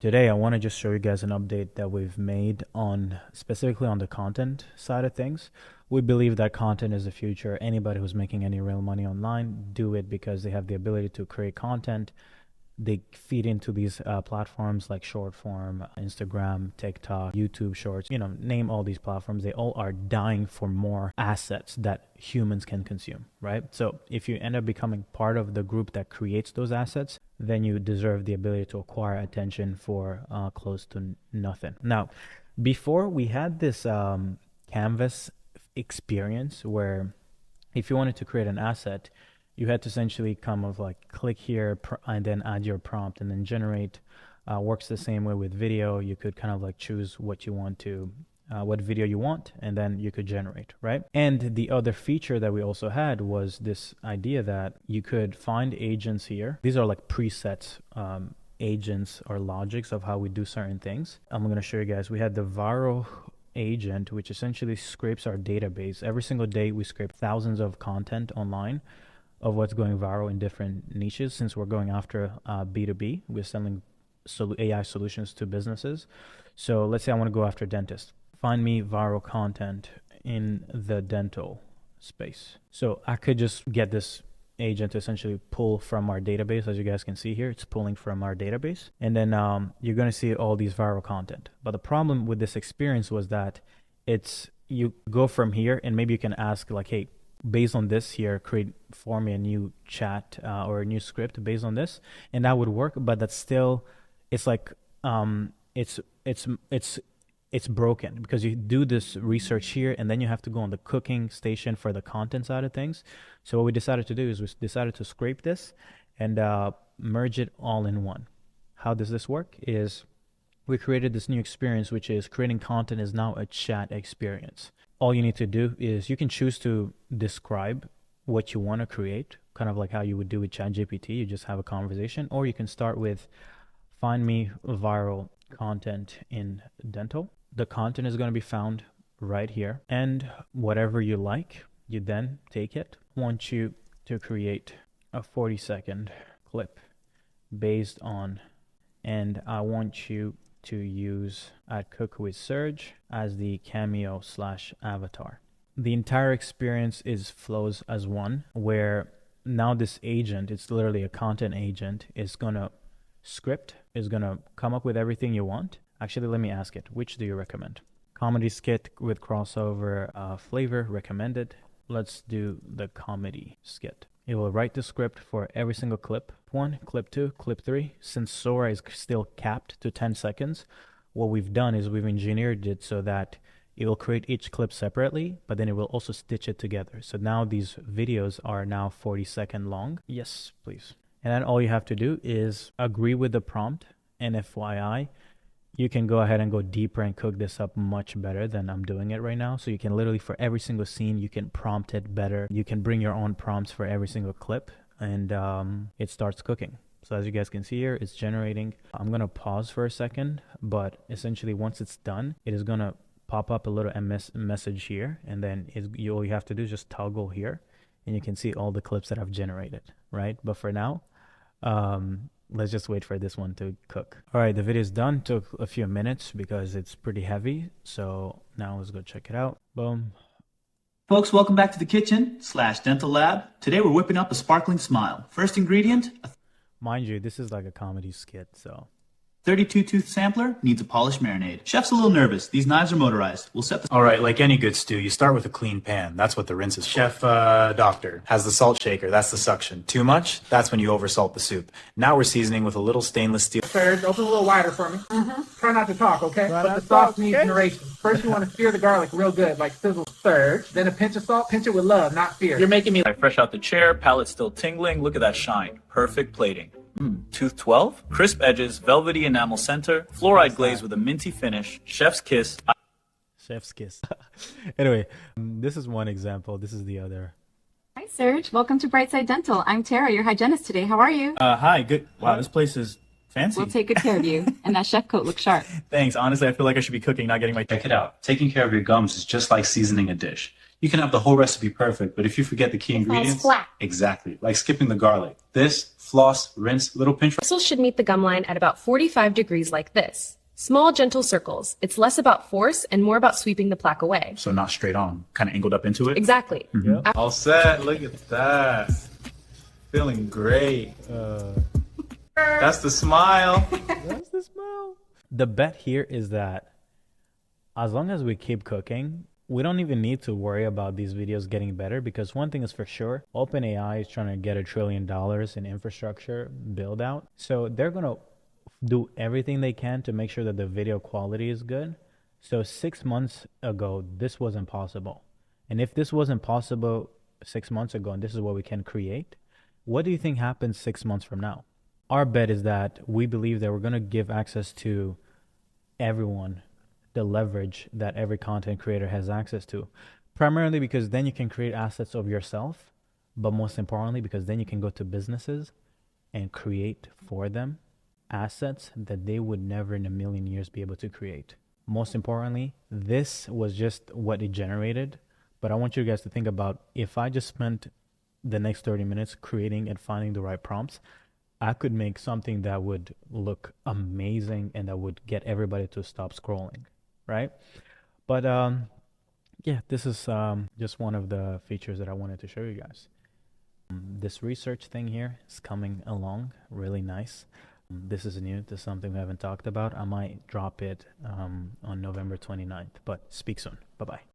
Today, I want to just show you guys an update that we've made on specifically on the content side of things. We believe that content is the future. Anybody who's making any real money online, do it because they have the ability to create content. They feed into these platforms like short form, Instagram, TikTok, YouTube Shorts, name all these platforms. They all are dying for more assets that humans can consume, right? So if you end up becoming part of the group that creates those assets, then you deserve the ability to acquire attention for close to nothing. Now, before we had this canvas experience where if you wanted to create an asset, you had to essentially click here and then add your prompt and then generate. Works the same way with video. You could choose what you want to, what video you want, and then you could generate, right? And the other feature that we also had was this idea that you could find agents here. These are like presets, agents or logics of how we do certain things. I'm going to show you guys. We had the viral agent, which essentially scrapes our database. Every single day we scrape thousands of content online of what's going viral in different niches. Since we're going after B2B, we're selling AI solutions to businesses. So let's say I want to go after dentist. Find me viral content in the dental space. So I could just get this agent to essentially pull from our database. As you guys can see here, it's pulling from our database. And then you're going to see all these viral content. But the problem with this experience was that you go from here and maybe you can ask like, hey, based on this here, create for me a new chat or a new script based on this, and that would work. But that's still, it's like it's broken because you do this research here and then you have to go on the cooking station for the content side of things. So what we decided to do is we decided to scrape this and merge it all in one. How does this work? Is we created this new experience, which is creating content is now a chat experience. All you need to do is you can choose to describe what you want to create, kind of like how you would do with ChatGPT. You just have a conversation, or you can start with find me viral content in dental. The content is going to be found right here, and whatever you like, you then take it. I want you to create a 40-second clip based on, and I want you to use at CookWithSerge as the cameo/avatar. The entire experience flows as one, where now this agent, it's literally a content agent, is gonna come up with everything you want. Actually, let me ask it, which do you recommend? Comedy skit with crossover flavor, recommended. Let's do the comedy skit. It will write the script for every single clip. Clip 1, clip 2, clip 3. Since Sora is still capped to 10 seconds, what we've done is we've engineered it so that it will create each clip separately, but then it will also stitch it together. So now these videos are now 40-second long. Yes, please. And then all you have to do is agree with the prompt. And FYI, you can go ahead and go deeper and cook this up much better than I'm doing it right now. So you can literally, for every single scene, you can prompt it better. You can bring your own prompts for every single clip, and it starts cooking. So as you guys can see here, it's generating. I'm going to pause for a second, but essentially once it's done, it is going to pop up a little message here, and then all you have to do is just toggle here, and you can see all the clips that I've generated, right? But for now, let's just wait for this one to cook. All right, the video is done. Took a few minutes because it's pretty heavy. So now let's go check it out. Boom. Folks, welcome back to the kitchen/dental lab. Today we're whipping up a sparkling smile. First ingredient, mind you, this is like a comedy skit, so 32-tooth sampler needs a polished marinade. Chef's a little nervous. These knives are motorized. We'll set the... All right, like any good stew, you start with a clean pan. That's what the rinse is for. Chef Doctor has the salt shaker. That's the suction. Too much? That's when you oversalt the soup. Now we're seasoning with a little stainless steel... Serge, open a little wider for me. Try not to talk, okay? But the sauce needs narration. First, you want to sear the garlic real good, like sizzle. Serge, then a pinch of salt. Pinch it with love, not fear. You're making me fresh out the chair, palate still tingling. Look at that shine. Perfect plating. Tooth 12, crisp edges, velvety enamel center, fluoride glaze with a minty finish, chef's kiss. Chef's kiss. Anyway, this is one example. This is the other. Hi, Serge. Welcome to Brightside Dental. I'm Tara, your hygienist today. How are you? Hi, good. Wow, this place is fancy. We'll take good care of you. And that chef coat looks sharp. Thanks. Honestly, I feel like I should be cooking, not getting my... Check it out. Taking care of your gums is just like seasoning a dish. You can have the whole recipe perfect, but if you forget the key ingredients, flat. exactly, like skipping the garlic. This, floss, rinse, little pinch. Bristles should meet the gum line at about 45 degrees like this. Small, gentle circles. It's less about force and more about sweeping the plaque away. So not straight on, kind of angled up into it. Exactly. Yeah. All set, look at that. Feeling great. That's the smile. That's the smell. The bet here is that as long as we keep cooking, we don't even need to worry about these videos getting better, because one thing is for sure, OpenAI is trying to get $1 trillion in infrastructure build out. So they're going to do everything they can to make sure that the video quality is good. So 6 months ago, this wasn't possible. And if this wasn't possible 6 months ago, and this is what we can create, what do you think happens 6 months from now? Our bet is that we believe that we're going to give access to everyone the leverage that every content creator has access to, primarily because then you can create assets of yourself, but most importantly because then you can go to businesses and create for them assets that they would never in a million years be able to create. Most importantly, this was just what it generated, but I want you guys to think about, if I just spent the next 30 minutes creating and finding the right prompts, I could make something that would look amazing and that would get everybody to stop scrolling, right? But yeah, this is just one of the features that I wanted to show you guys. This research thing here is coming along really nice. This is new. This is something we haven't talked about. I might drop it on November 29th, but speak soon. Bye-bye.